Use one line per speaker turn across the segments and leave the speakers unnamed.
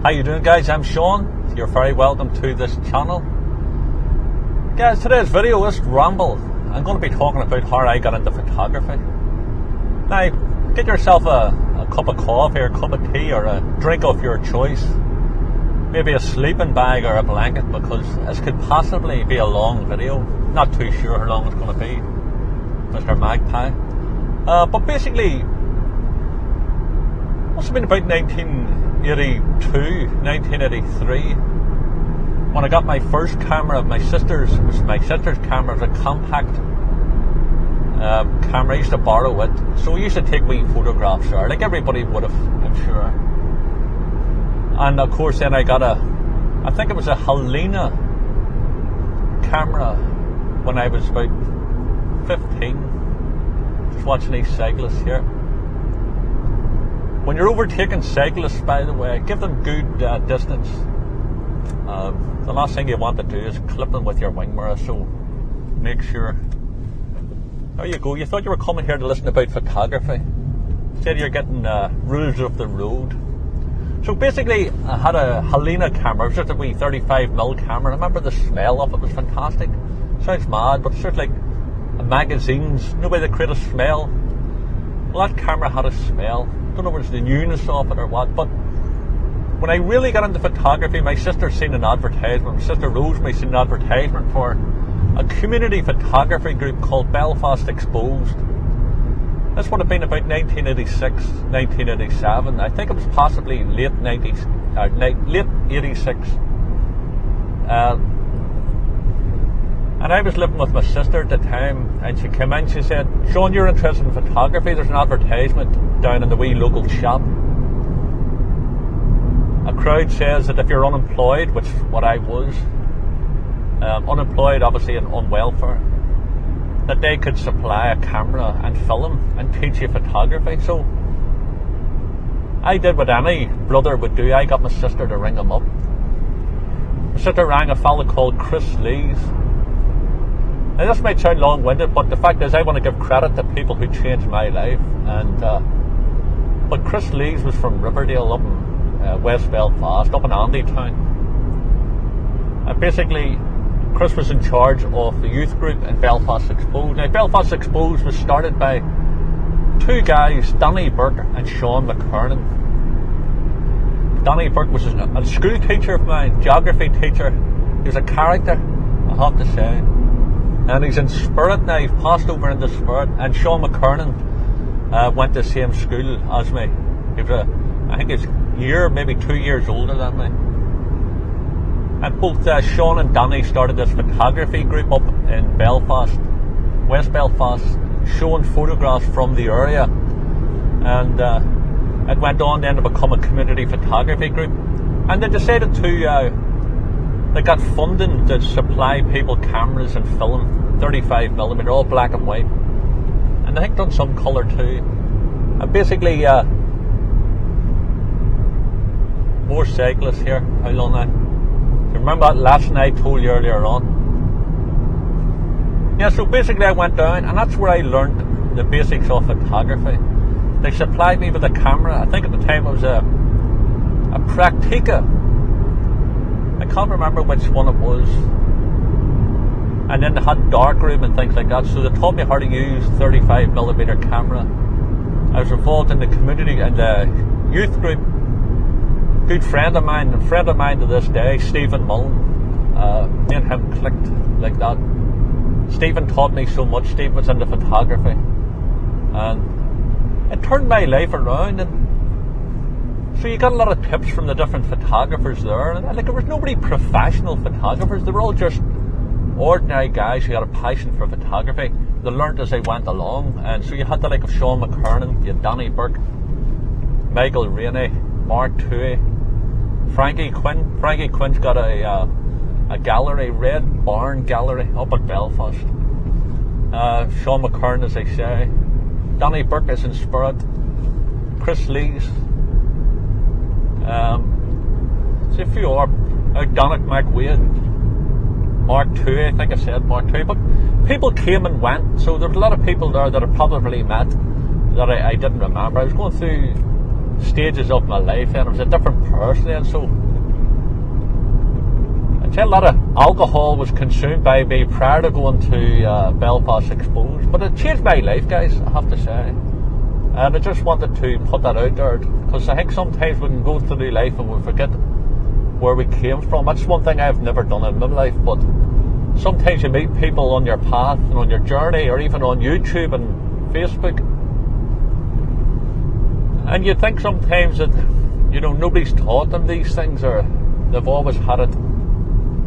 How you doing, guys? I'm Sean. You're very welcome to this channel. Guys, today's video is Ramble. I'm going to be talking about how I got into photography. Now, get yourself a cup of coffee or a cup of tea or a drink of your choice. Maybe a sleeping bag or a blanket, because this could possibly be a long video. Not too sure how long it's going to be, Mr. Magpie. But basically, must have been about 1982, 1983, when I got my first camera. My sister's camera. It was a compact camera. I used to borrow it, so we used to take wee photographs there, like everybody would have, I'm sure. And of course, then I got I think it was a Helena camera when I was about 15. Just watching these cyclists here. When you're overtaking cyclists, by the way, give them good distance. The last thing you want to do is clip them with your wing mirror, so make sure. There you go. You thought you were coming here to listen about photography. Instead you're getting rules of the road. So basically, I had a Helena camera. It was just a wee 35mm camera. I remember the smell of it was fantastic. Sounds mad, but it's just like magazines. Nobody that create a smell. Well, that camera had a smell. Don't know if it's the newness of it or what, but when I really got into photography, my sister seen an advertisement. My sister Rosemary seen an advertisement for a community photography group called Belfast Exposed. This would have been about 1986, 1987. I think it was possibly late 86. And I was living with my sister at the time, and she came in, she said, "Sean, you're interested in photography? There's an advertisement down in the wee local shop. A crowd says that if you're unemployed," which is what I was, unemployed obviously and on welfare, that they could supply a camera and film and teach you photography. So I did what any brother would do. I got my sister to ring him up. My sister rang a fella called Chris Lees. Now this might sound long-winded, but the fact is I want to give credit to people who changed my life. And but Chris Lees was from Riverdale up in West Belfast, up in Andytown. And basically, Chris was in charge of the youth group in Belfast Exposed. Now, Belfast Exposed was started by two guys, Danny Burke and Sean McKernan. Danny Burke was a school teacher of mine, geography teacher. He was a character, I have to say. And he's in spirit now. He's passed over into spirit. And Sean McKernan went to the same school as me. He was I think he's a year, maybe 2 years older than me. And both Sean and Danny started this photography group up in Belfast, West Belfast, showing photographs from the area. And it went on then to become a community photography group. And they decided to they got funding to supply people cameras and film, 35mm, all black and white. And I think done some colour too. And basically, more cyclists here. How long now? You remember that lesson I told you earlier on? Yeah, so basically I went down, and that's where I learned the basics of photography. They supplied me with a camera. I think at the time it was a Praktika. I can't remember which one it was. And then they had darkroom and things like that, so they taught me how to use 35mm camera. I was involved in the community and the youth group. Good friend of mine to this day, Stephen Mullen. Me and him clicked like that. Stephen taught me so much. Stephen was into photography. And it turned my life around, and so you got a lot of tips from the different photographers there. And like, there was nobody professional photographers. They were all just ordinary guys who had a passion for photography. They learned as they went along. And so you had the like of Sean McKernan, you had Danny Burke, Michael Rainey, Mark Toohey, Frankie Quinn. Frankie Quinn's got a gallery, Red Barn Gallery up in Belfast. Sean McKernan, as I say. Danny Burke is in spirit. Chris Lees. See a few are MacLeod, Mark Toohey. I think I said Mark Toohey, but people came and went, so there was a lot of people there that I probably met that I didn't remember. I was going through stages of my life, and I was a different person then. So I'd say a lot of alcohol was consumed by me prior to going to Belfast Exposed, but it changed my life, guys, I have to say. And I just wanted to put that out there, because I think sometimes we can go through life and we forget where we came from. That's one thing I've never done in my life, but sometimes you meet people on your path and on your journey, or even on YouTube and Facebook, and you think sometimes that, you know, nobody's taught them these things, or they've always had it,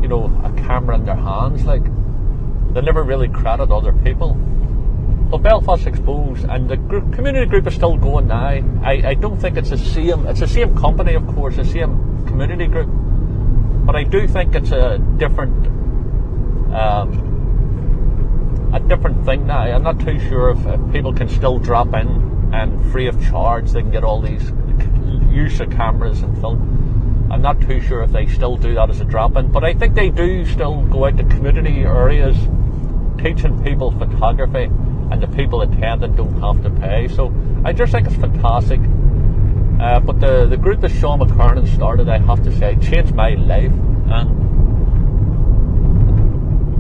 you know, a camera in their hands. Like, they never really credit other people. But Belfast Exposed and the community group is still going now. I don't think it's the same company, of course, the same community group, but I do think it's a different thing now. I'm not too sure if people can still drop in and free of charge they can get all these use of cameras and film. I'm not too sure if they still do that as a drop-in, but I think they do still go out to community areas teaching people photography, and the people attending don't have to pay. So I just think it's fantastic. But the group that Sean McKernan started, I have to say, changed my life.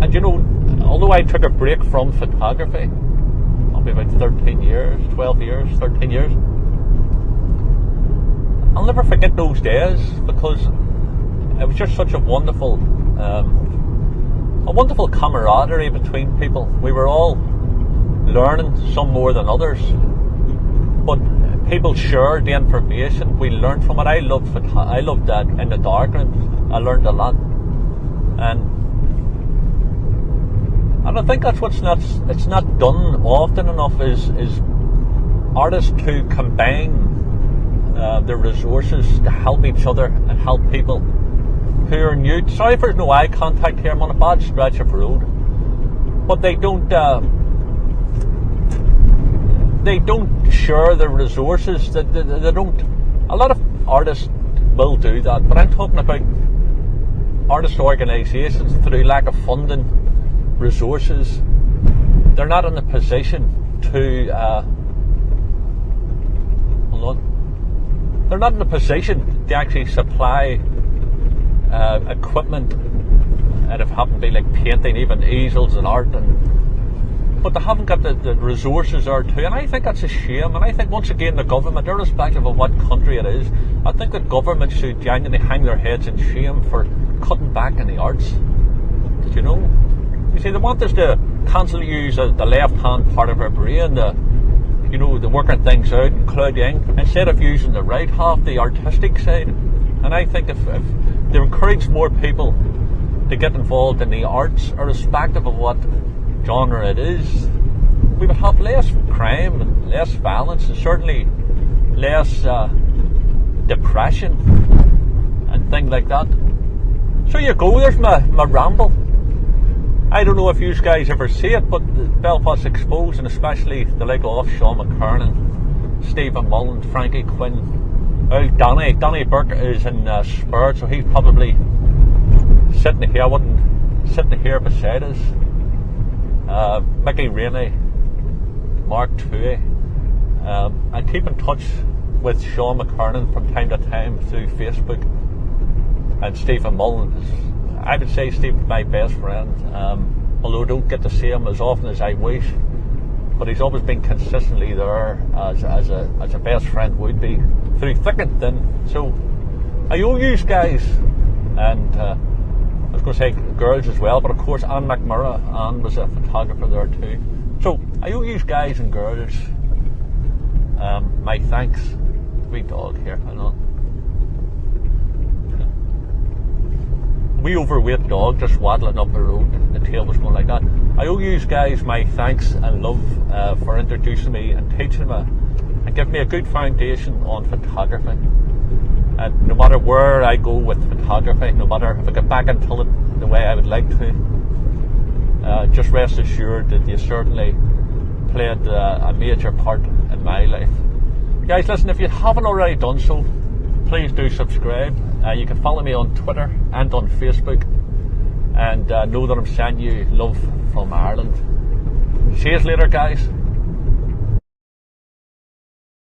And you know, although I took a break from photography, probably about 13 years, I'll never forget those days, because it was just such a wonderful camaraderie between people. We were all learning, some more than others, but people shared the information. We learned from it. I loved that in the darkroom. I learned a lot, and I think that's it's not done often enough, is artists to combine their resources to help each other and help people who are new. Sorry if there's no eye contact here, I'm on a bad stretch of road, but they don't share their resources. They don't. A lot of artists will do that, but I'm talking about artist organisations, through lack of funding, resources, they're not in a position to they're not in a position to actually supply equipment, and if it happened to be like painting, even easels and art, but they haven't got the resources there too, and I think that's a shame. And I think, once again, the government, irrespective of what country it is, I think the government should genuinely hang their heads in shame for cutting back in the arts. Did you know? You see, they want us to constantly use the left-hand part of our brain, the working things out and clouding, instead of using the right half, the artistic side. And I think if they encourage more people to get involved in the arts, irrespective of what genre it is, we would have less crime and less violence, and certainly less depression and things like that. So you go, there's my ramble. I don't know if you guys ever see it, but Belfast Exposed, and especially the like of Sean McKernan, Stephen Mullen, Frankie Quinn, Danny Burke is in Spirit, so he's probably sitting here beside us. Mickey Rainey, Mark Toohey. I keep in touch with Sean McKernan from time to time through Facebook, and Stephen Mullen I would say Steve's my best friend, although I don't get to see him as often as I wish, but he's always been consistently there as a best friend would be, through thick and thin. So I owe you guys, and I was going to say girls as well, but of course Anne McMurray, Anne was a photographer there too. So I owe you guys and girls my thanks. Wee dog here, hang on. Wee overweight dog just waddling up the road. The tail was going like that. I owe you guys my thanks and love for introducing me and teaching me and giving me a good foundation on photography. And no matter where I go with photography, no matter if I get back into it the way I would like to, just rest assured that you certainly played a major part in my life. Guys, listen, if you haven't already done so, please do subscribe. You can follow me on Twitter and on Facebook, and know that I'm sending you love from Ireland. See you later, guys.